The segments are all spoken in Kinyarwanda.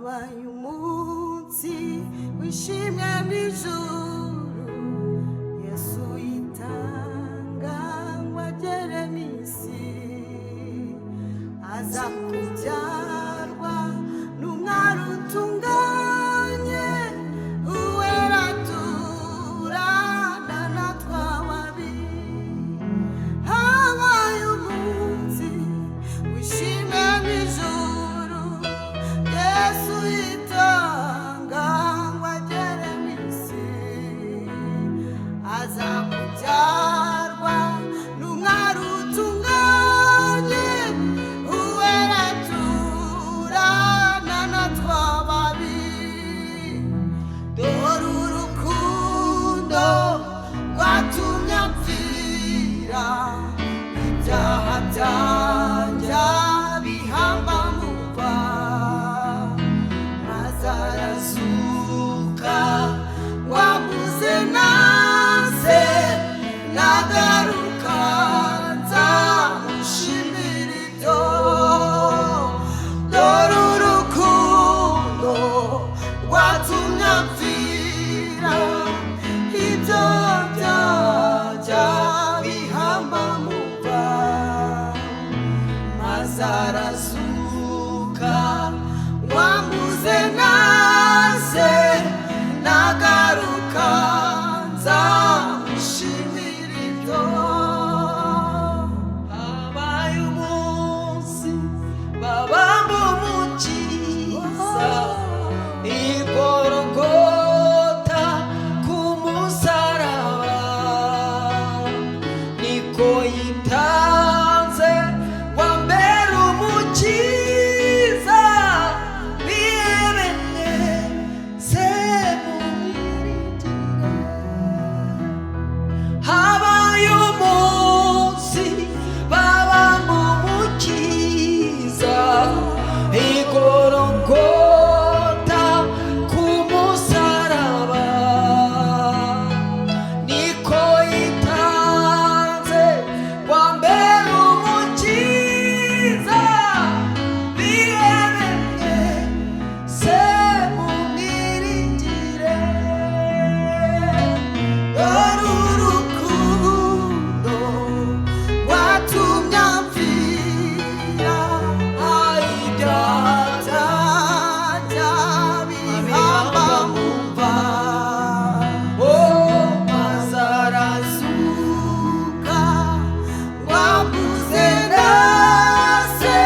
habaye umunsi wishimye mw'ijuru, Yesu yitanga ngo agere mw'isi, aza kubyarwa n'umwari utunganye, uwera turana na twababi. Habaye umunsi wishimye mw'ijuru, Yesu yitanga ngo agere mw'isi, aza kubyarwa n'umwari utunganye, uwera turana na twababi. Dore urukundo rwatumye apfira, ibyaha byanjye bihamba mu mva, maze arazuka ngo ambuze naze, nagaruka nzamushimira ibyo. Dore urukundo rwatumye apfira, ibyo byanjye bihamba mu mva, maze arazuka ngo ambuze naze, nagaruka nzamushimira ibyo. Habaye umunsi babamba umukiza, igorogota ku musaraba, niko yitanze ngo ambere umukiza, bihebene se mumwiringire. Habaye umunsi babamba umukiza, igorogota ku musaraba, niko yitanze ngo ambere umukiza, bihebene se mumwiringire. Dore urukundo rwatumye apfira, ibyaha byanjye bihamba mu mva, maze arazuka ngo ambuze naze,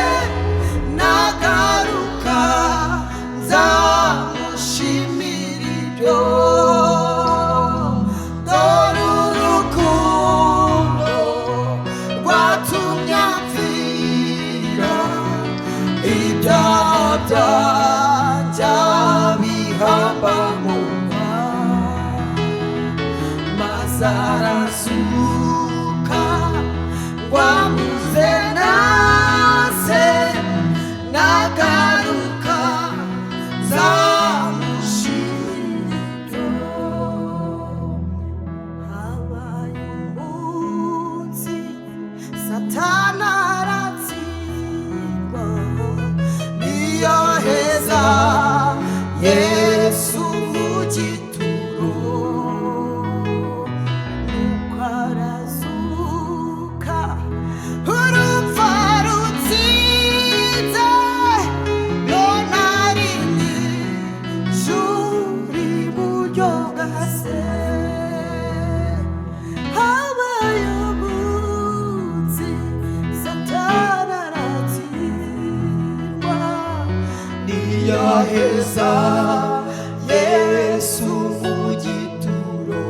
nagaruka nzamushimira ibyo. Dore urukundo rwatumye apfira, ibyaha byanjye bihamba mu mva, maze arazuka ngo ambuze naze, nagaruka nzamushimira ibyo. Habaye umunsi Satani aratsindwa, niyoheza Yesu mu gituro, nuko arazuka urupfu rutsinze, none ari mw'ijuru iburyo bwa Se. Habaye umunsi Satani aratsindwa, niyoheza Yesu mu gituro,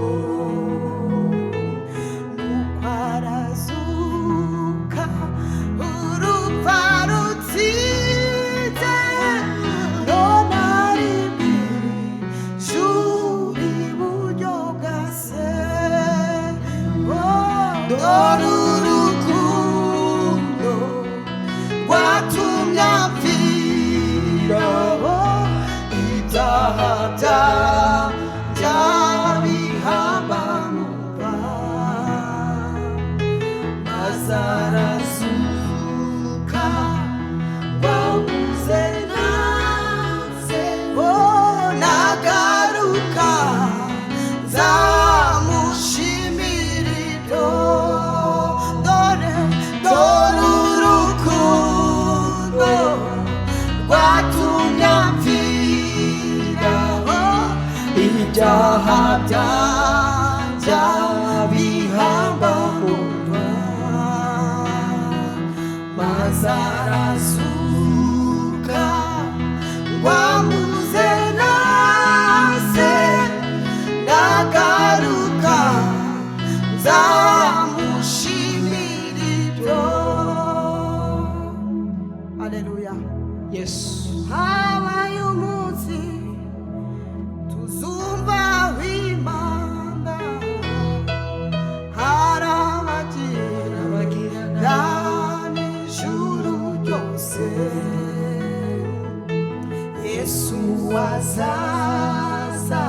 nuko arazuka urupfu rutsinze, none ari mw'ijuru iburyo bwa Se. Dore urukundo rwatumye apfira, ibyaha byanjye bihamba mu mva, maze arazuka ngo ambuze naze, ibyaha byanjye bihamba mu mva maze arazuka ngwamuze nase ndagaruka nzamushimira ibyo. Haleluya. Yesu. Habaye umunsi tuzumva w'Imana, harabagirana n'ijuru ryose. Yesu azaza